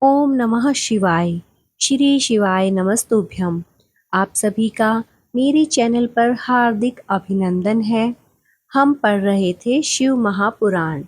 ओम नमः शिवाय। श्री शिवाय नमस्तुभ्यम। आप सभी का मेरे चैनल पर हार्दिक अभिनंदन है। हम पढ़ रहे थे शिव महापुराण।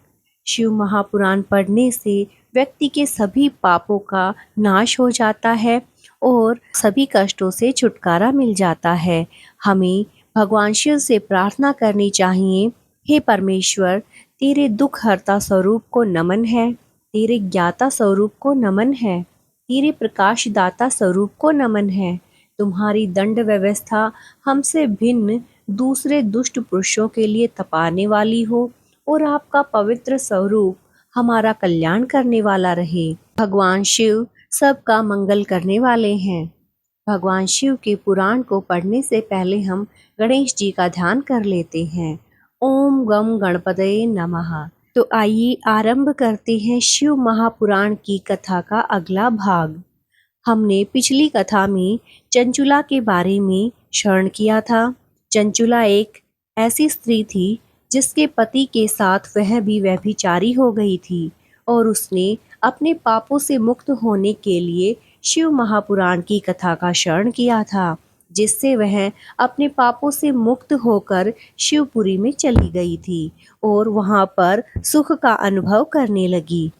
शिव महापुराण पढ़ने से व्यक्ति के सभी पापों का नाश हो जाता है और सभी कष्टों से छुटकारा मिल जाता है। हमें भगवान शिव से प्रार्थना करनी चाहिए, हे परमेश्वर, तेरे दुख हरता स्वरूप को नमन है, तेरे ज्ञाता स्वरूप को नमन है, तेरे प्रकाश दाता स्वरूप को नमन है। तुम्हारी दंड व्यवस्था हमसे भिन्न दूसरे दुष्ट पुरुषों के लिए तपाने वाली हो और आपका पवित्र स्वरूप हमारा कल्याण करने वाला रहे। भगवान शिव सबका मंगल करने वाले हैं। भगवान शिव के पुराण को पढ़ने से पहले हम गणेश जी का ध्यान कर लेते हैं। ओम गम गणपतये नमः। तो आइए आरंभ करते हैं शिव महापुराण की कथा का अगला भाग। हमने पिछली कथा में चंचुला के बारे में श्रवण किया था। चंचुला एक ऐसी स्त्री थी जिसके पति के साथ वह भी व्यभिचारी हो गई थी और उसने अपने पापों से मुक्त होने के लिए शिव महापुराण की कथा का श्रवण किया था, जिससे वह अपने पापों से मुक्त होकर शिवपुरी में चली गई थी और वहां पर सुख का अनुभव करने लगी।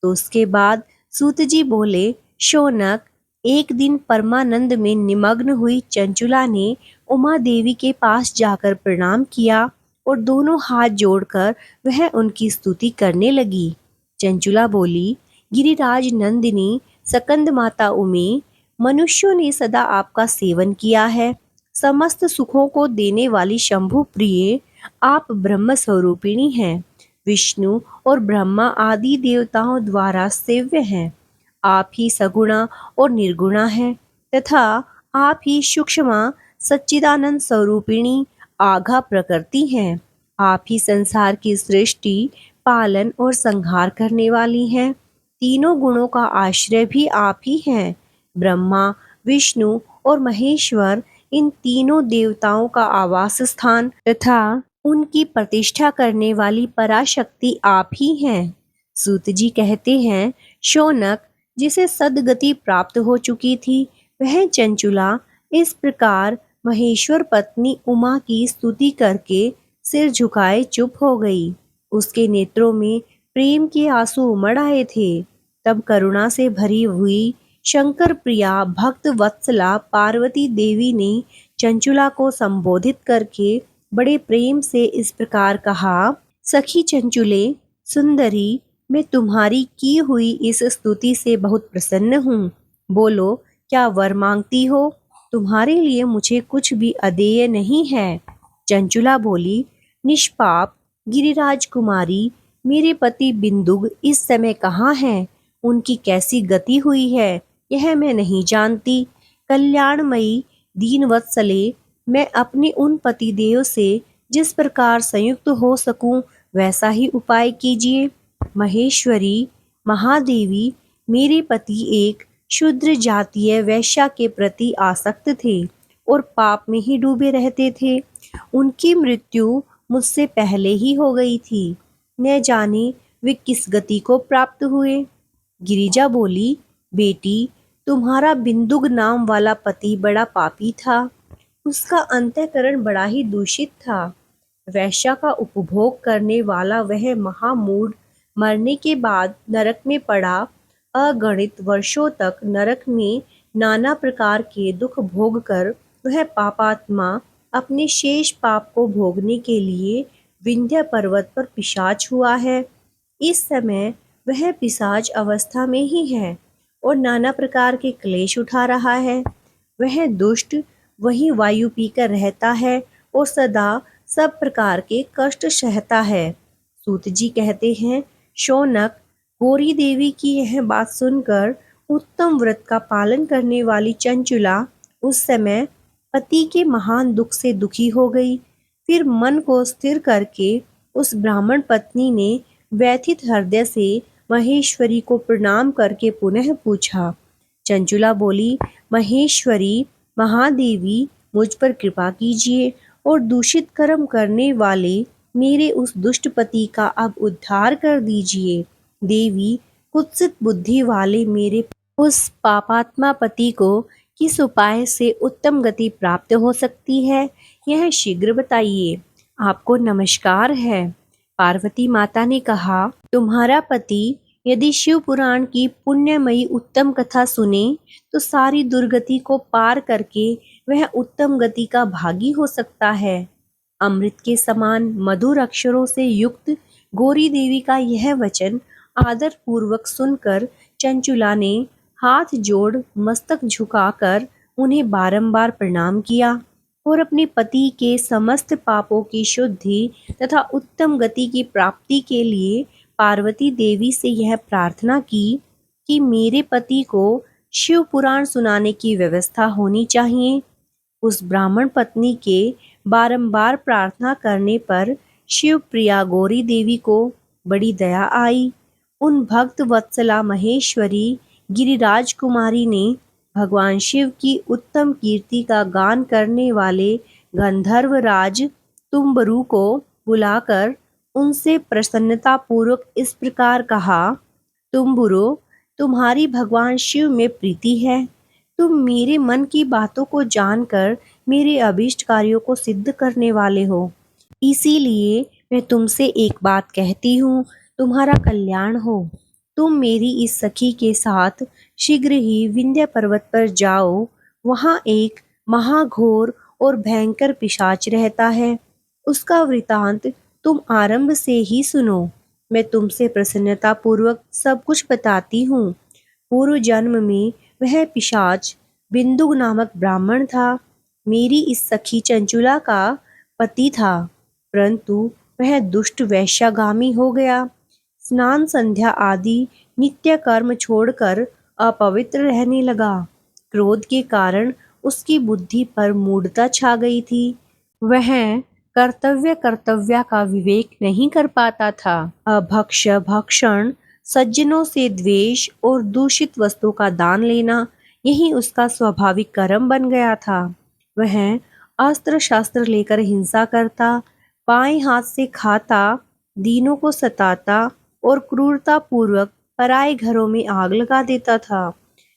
तो उसके बाद सूत जी बोले, शौनक, एक दिन परमानंद में निमग्न हुई चंचुला ने उमा देवी के पास जाकर प्रणाम किया और दोनों हाथ जोड़कर वह उनकी स्तुति करने लगी। चंचुला बोली, गिरिराज नंदिनी सकंद माता उमे, मनुष्यों ने सदा आपका सेवन किया है। समस्त सुखों को देने वाली शंभु प्रिय आप ब्रह्म स्वरूपिणी हैं। विष्णु और ब्रह्मा आदि देवताओं द्वारा सेव्य हैं। आप ही सगुणा और निर्गुणा हैं तथा आप ही सूक्ष्म सच्चिदानंद स्वरूपिणी आघा प्रकृति हैं। आप ही संसार की सृष्टि, पालन और संहार करने वाली हैं। तीनों गुणों का आश्रय भी आप ही हैं। ब्रह्मा, विष्णु और महेश्वर इन तीनों देवताओं का आवास स्थान तथा उनकी प्रतिष्ठा करने वाली पराशक्ति आप ही हैं। सूत जी कहते हैं, शौनक, जिसे सद्गति प्राप्त हो चुकी थी, वह चंचुला इस प्रकार महेश्वर पत्नी उमा की स्तुति करके सिर झुकाए चुप हो गई। उसके नेत्रों में प्रेम के आंसू उमड़ आए थे। तब करुणा से भरी हुई शंकर प्रिया भक्त वत्सला पार्वती देवी ने चंचुला को संबोधित करके बड़े प्रेम से इस प्रकार कहा, सखी चंचुले सुंदरी, मैं तुम्हारी की हुई इस स्तुति से बहुत प्रसन्न हूँ। बोलो, क्या वर मांगती हो? तुम्हारे लिए मुझे कुछ भी अदेय नहीं है। चंचुला बोली, निष्पाप गिरिराज कुमारी, मेरे पति बिंदुग इस समय कहाँ हैं? उनकी कैसी गति हुई है यह मैं नहीं जानती। कल्याणमयी दीनवत्सले, मैं अपने उन पतिदेव से जिस प्रकार संयुक्त हो सकूं वैसा ही उपाय कीजिए। महेश्वरी, महादेवी, मेरे पति एक शूद्र जातीय वैश्या के प्रति आसक्त थे और पाप में ही डूबे रहते थे। उनकी मृत्यु मुझसे पहले ही हो गई थी। न जाने वे किस गति को प्राप्त हुए। गिरिजा बोली, बेटी, तुम्हारा बिंदुग नाम वाला पति बड़ा पापी था। उसका अंतःकरण बड़ा ही दूषित था। वैश्या का उपभोग करने वाला वह महामूढ़ मरने के बाद नरक में पड़ा। अगणित वर्षों तक नरक में नाना प्रकार के दुख भोग कर वह पापात्मा अपने शेष पाप को भोगने के लिए विंध्य पर्वत पर पिशाच हुआ है। इस समय वह पिशाच अवस्था में ही है और नाना प्रकार के क्लेश उठा रहा है। वह दुष्ट वही वायु पीकर रहता है और सदा सब प्रकार के कष्ट सहता है। सूत जी कहते हैं, शौनक, गौरी देवी की यह बात सुनकर उत्तम व्रत का पालन करने वाली चंचुला उस समय पति के महान दुख से दुखी हो गई। फिर मन को स्थिर करके उस ब्राह्मण पत्नी ने व्यथित हृदय से महेश्वरी को प्रणाम करके पुनः पूछा। चंचुला बोली, महेश्वरी, महादेवी, मुझ पर कृपा कीजिए और दूषित कर्म करने वाले मेरे उस दुष्ट पति का अब उद्धार कर दीजिए। देवी, कुत्सित बुद्धि वाले मेरे उस पापात्मा पति को किस उपाय से उत्तम गति प्राप्त हो सकती है, यह शीघ्र बताइए। आपको नमस्कार है। पार्वती माता ने कहा, तुम्हारा पति यदि शिव पुराण की पुण्यमयी उत्तम कथा सुने तो सारी दुर्गति को पार करके वह उत्तम गति का भागी हो सकता है। अमृत के समान मधुर अक्षरों से युक्त गौरी देवी का यह वचन आदर पूर्वक सुनकर चंचुला ने हाथ जोड़ मस्तक झुकाकर उन्हें बारंबार प्रणाम किया और अपने पति के समस्त पापों की शुद्धि तथा उत्तम गति की प्राप्ति के लिए पार्वती देवी से यह प्रार्थना की कि मेरे पति को शिव पुराण सुनाने की व्यवस्था होनी चाहिए। उस ब्राह्मण पत्नी के बारंबार प्रार्थना करने पर शिव प्रिया गौरी देवी को बड़ी दया आई। उन भक्त वत्सला महेश्वरी गिरिराज कुमारी ने भगवान शिव की उत्तम कीर्ति का गान करने वाले गंधर्व राज तुम्बरु को बुलाकर उनसे प्रसन्नता पूर्वक इस प्रकार कहा, तुम्बुरो, तुम्हारी भगवान शिव में प्रीति है। तुम मेरे मन की बातों को जानकर मेरे अभीष्ट कार्यों को सिद्ध करने वाले हो। इसीलिए मैं तुमसे एक बात कहती हूँ, तुम्हारा कल्याण हो। तुम मेरी इस सखी के साथ शीघ्र ही विंध्य पर्वत पर जाओ। वहाँ एक महाघोर और भयंकर पिशाच रहता है। उसका वृतांत तुम आरंभ से ही सुनो। मैं तुमसे प्रसन्नता पूर्वक सब कुछ बताती हूँ। पूर्व जन्म में वह पिशाच बिंदु नामक ब्राह्मण था। मेरी इस सखी चंचुला का पति था, परंतु वह दुष्ट वैश्यागामी हो गया। स्नान संध्या आदि नित्य कर्म छोड़कर अपवित्र रहने लगा। क्रोध के कारण उसकी बुद्धि पर मूढ़ता छा गई थी। वह कर्तव्य का विवेक नहीं कर पाता था। अभक्ष भक्षण, सज्जनों से द्वेष और दूषित वस्तु का दान लेना, यही उसका स्वाभाविक कर्म बन गया था। वह अस्त्र शस्त्र लेकर हिंसा करता, बाएं हाथ से खाता, दीनों को सताता और क्रूरता पूर्वक पराए घरों में आग लगा देता था।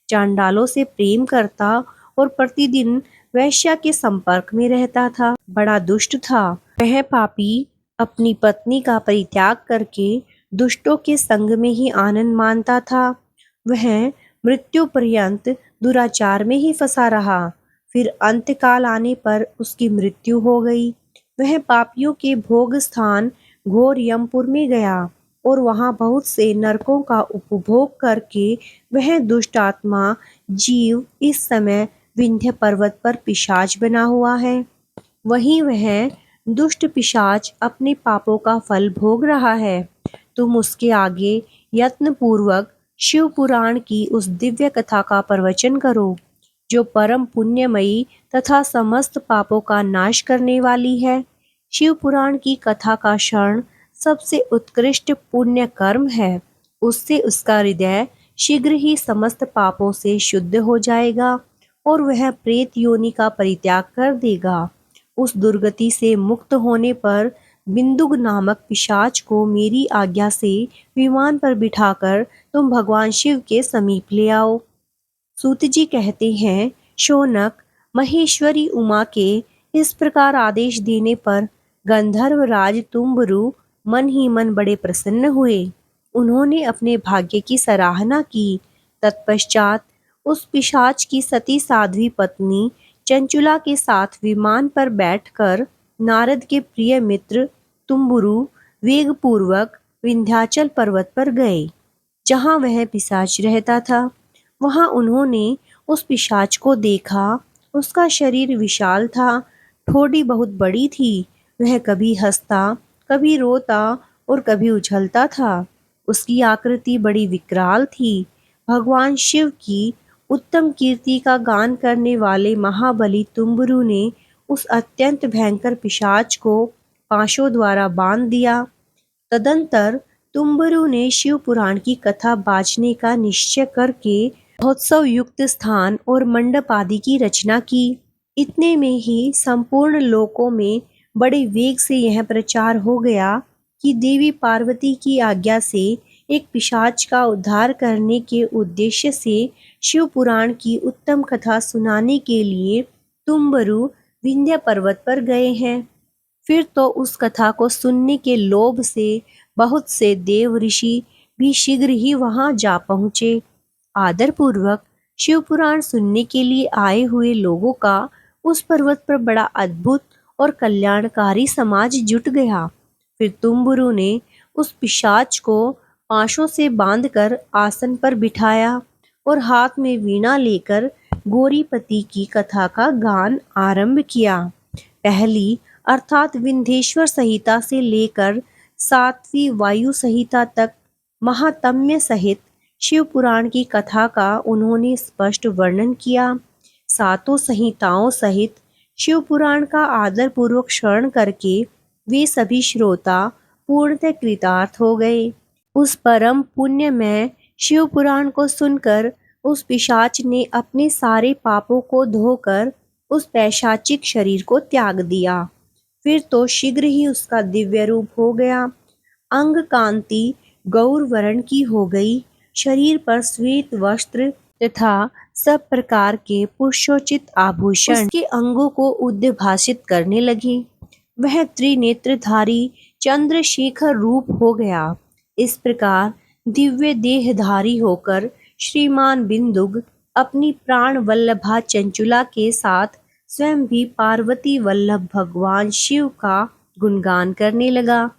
चांडालों से प्रेम करता और प्रतिदिन वैश्या के संपर्क में रहता था। बड़ा दुष्ट था। वह पापी अपनी पत्नी का परित्याग करके दुष्टों के संग में ही आनंद मानता था। वह मृत्यु पर्यंत दुराचार में ही फंसा रहा। फिर अंतकाल आने पर उसकी मृत्यु हो गई। वह पापियों के भोग स्थान घोर यमपुर में गया और वहां बहुत से नरकों का उपभोग करके वह दुष्ट आत्मा जीव इस समय विंध्य पर्वत पर पिशाच बना हुआ है। वहीं वह दुष्ट पिशाच अपने पापों का फल भोग रहा है। तुम उसके आगे यत्न पूर्वक शिव पुराण की उस दिव्य कथा का प्रवचन करो, जो परम पुण्यमयी तथा समस्त पापों का नाश करने वाली है। शिव पुराण की कथा का श्रवण सबसे उत्कृष्ट पुण्य कर्म है। उससे उसका हृदय शीघ्र ही समस्त पापों से शुद्ध हो जाएगा और वह प्रेत योनि का परित्याग कर देगा। उस दुर्गति से मुक्त होने पर बिंदुक नामक पिशाच को मेरी आज्ञा से विमान पर बिठाकर तुम भगवान शिव के समीप ले आओ। सूत जी कहते हैं, शौनक महेश्वरी उमा के इस प्रकार आदेश देने पर गंधर्व राज तुम्बरु मन ही मन बड़े प्रसन्न हुए। उन्होंने अपने भाग्य की सराहना की। तत्पश्चात उस पिशाच की सती साध्वी पत्नी चंचुला के साथ विमान पर बैठकर नारद के प्रिय मित्र तुम्बुरु वेगपूर्वक विंध्याचल पर्वत पर गए, जहां वह पिशाच रहता था। वहां उन्होंने उस पिशाच को देखा। उसका शरीर विशाल था, ठोड़ी बहुत बड़ी थी। वह कभी हंसता, कभी रोता और कभी उछलता था। उसकी आकृति बड़ी विकराल थी। भगवान शिव की उत्तम कीर्ति का गान करने वाले महाबली तुम्बुरु ने उस अत्यंत भयंकर पिशाच को पाशों द्वारा बांध दिया। तदंतर तुम्बुरु ने शिव पुराण की कथा बाचने का निश्चय करके महोत्सव युक्त स्थान और मंडप आदि की रचना की। इतने में ही संपूर्ण लोकों में बड़े वेग से यह प्रचार हो गया कि देवी पार्वती की आज्ञा से एक पिशाच का उद्धार करने के उद्देश्य से शिव पुराण की उत्तम कथा सुनाने के लिए तुम्बरु विंध्य पर्वत पर गए हैं। फिर तो उस कथा को सुनने के लोभ से बहुत से देव ऋषि भी शीघ्र ही वहां जा पहुंचे। आदर पूर्वक शिव पुराण सुनने के लिए आए हुए लोगों का उस पर्वत पर बड़ा अद्भुत और कल्याणकारी समाज जुट गया। फिर तुम्बुरु ने उस पिशाच को पाशों से बांधकर आसन पर बिठाया और हाथ में वीणा लेकर गौरीपति की कथा का गान आरंभ किया। पहली अर्थात विंध्येश्वर संहिता से लेकर 7वीं वायु संहिता तक महात्म्य सहित शिव पुराण की कथा का उन्होंने स्पष्ट वर्णन किया। सातों संहिताओं सहित शिव पुराण का आदर पूर्वक श्रवण करके वे सभी श्रोता पूर्णतः कृतार्थ हो गए। उस परम पुण्यमय शिव पुराण को सुनकर उस पिशाच ने अपने सारे पापों को धोकर उस पैशाचिक शरीर को त्याग दिया। फिर तो शीघ्र ही उसका दिव्य रूप हो गया। अंग कांति गौर वर्ण की हो गई। शरीर पर श्वेत वस्त्र तथा सब प्रकार के पुष्पोचित आभूषण उसके अंगों को उद्भासित करने लगे। वह त्रिनेत्रधारी चंद्रशेखर रूप हो गया। इस प्रकार दिव्य देहधारी होकर श्रीमान बिंदुक अपनी प्राण वल्लभा चंचुला के साथ स्वयं भी पार्वती वल्लभ भगवान शिव का गुणगान करने लगा।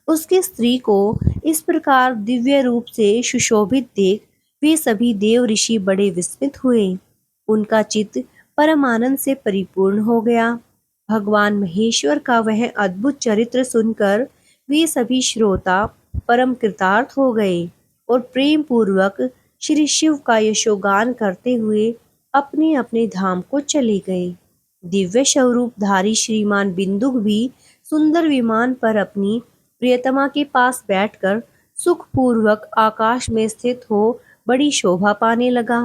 उसके स्त्री को इस प्रकार दिव्य रूप से सुशोभित देख वे सभी देव ऋषि बड़े विस्मित हुए। उनका चित्त परम आनंद से परिपूर्ण हो गया। भगवान महेश्वर का वह अद्भुत चरित्र सुनकर वे सभी श्रोता परम कृतार्थ हो गए और प्रेम पूर्वक श्री शिव का यशोगान करते हुए अपने अपने धाम को चले गए। दिव्य स्वरूपधारी श्रीमान बिंदुक भी सुंदर विमान पर अपनी प्रियतमा के पास बैठकर सुखपूर्वक आकाश में स्थित हो बड़ी शोभा पाने लगा।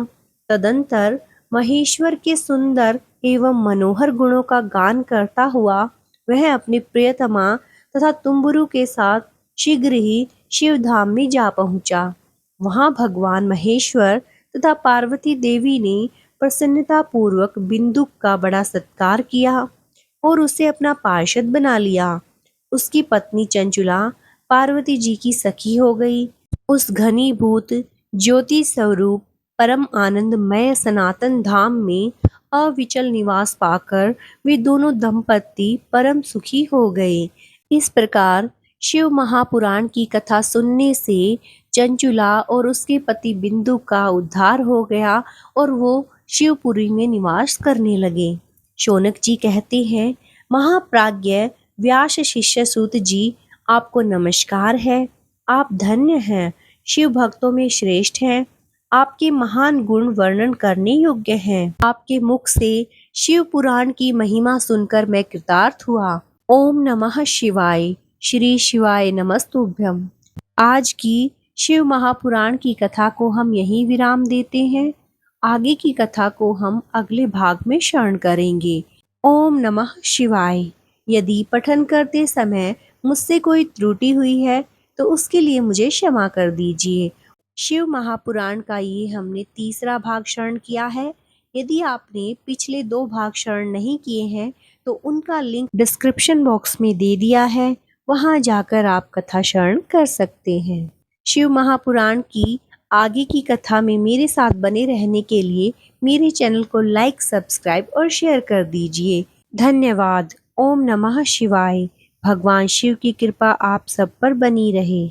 तदंतर महेश्वर के सुंदर एवं मनोहर गुणों का गान करता हुआ वह अपनी प्रियतमा तथा तुम्बुरु के साथ शीघ्र ही शिव धाम में जा पहुंचा। वहां भगवान महेश्वर तथा पार्वती देवी ने प्रसन्नता पूर्वक बिंदुक का बड़ा सत्कार किया और उसे अपना पार्षद बना लिया। उसकी पत्नी चंचुला पार्वती जी की सखी हो गई। उस घनीभूत ज्योति स्वरूप परम आनंदमय सनातन धाम में अविचल निवास पाकर वे दोनों दंपति परम सुखी हो गए। इस प्रकार शिव महापुराण की कथा सुनने से चंचुला और उसके पति बिंदु का उद्धार हो गया और वो शिवपुरी में निवास करने लगे। शौनक जी कहते हैं, महाप्राज्ञ व्यास शिष्य सूत जी, आपको नमस्कार है। आप धन्य हैं, शिव भक्तों में श्रेष्ठ हैं। आपके महान गुण वर्णन करने योग्य हैं। आपके मुख से शिव पुराण की महिमा सुनकर मैं कृतार्थ हुआ। ओम नमः शिवाय। श्री शिवाय नमस्तुभ्यम। आज की शिव महापुराण की कथा को हम यहीं विराम देते हैं। आगे की कथा को हम अगले भाग में श्रवण करेंगे। ओम नमः शिवाय। यदि पठन करते समय मुझसे कोई त्रुटि हुई है तो उसके लिए मुझे क्षमा कर दीजिए। शिव महापुराण का ये हमने तीसरा भाग श्रवण किया है। यदि आपने पिछले 2 भाग श्रवण नहीं किए हैं तो उनका लिंक डिस्क्रिप्शन बॉक्स में दे दिया है, वहां जाकर आप कथा श्रवण कर सकते हैं। शिव महापुराण की आगे की कथा में मेरे साथ बने रहने के लिए मेरे चैनल को लाइक, सब्सक्राइब और शेयर कर दीजिए। धन्यवाद। ओम नमः शिवाय। भगवान शिव की कृपा आप सब पर बनी रहे।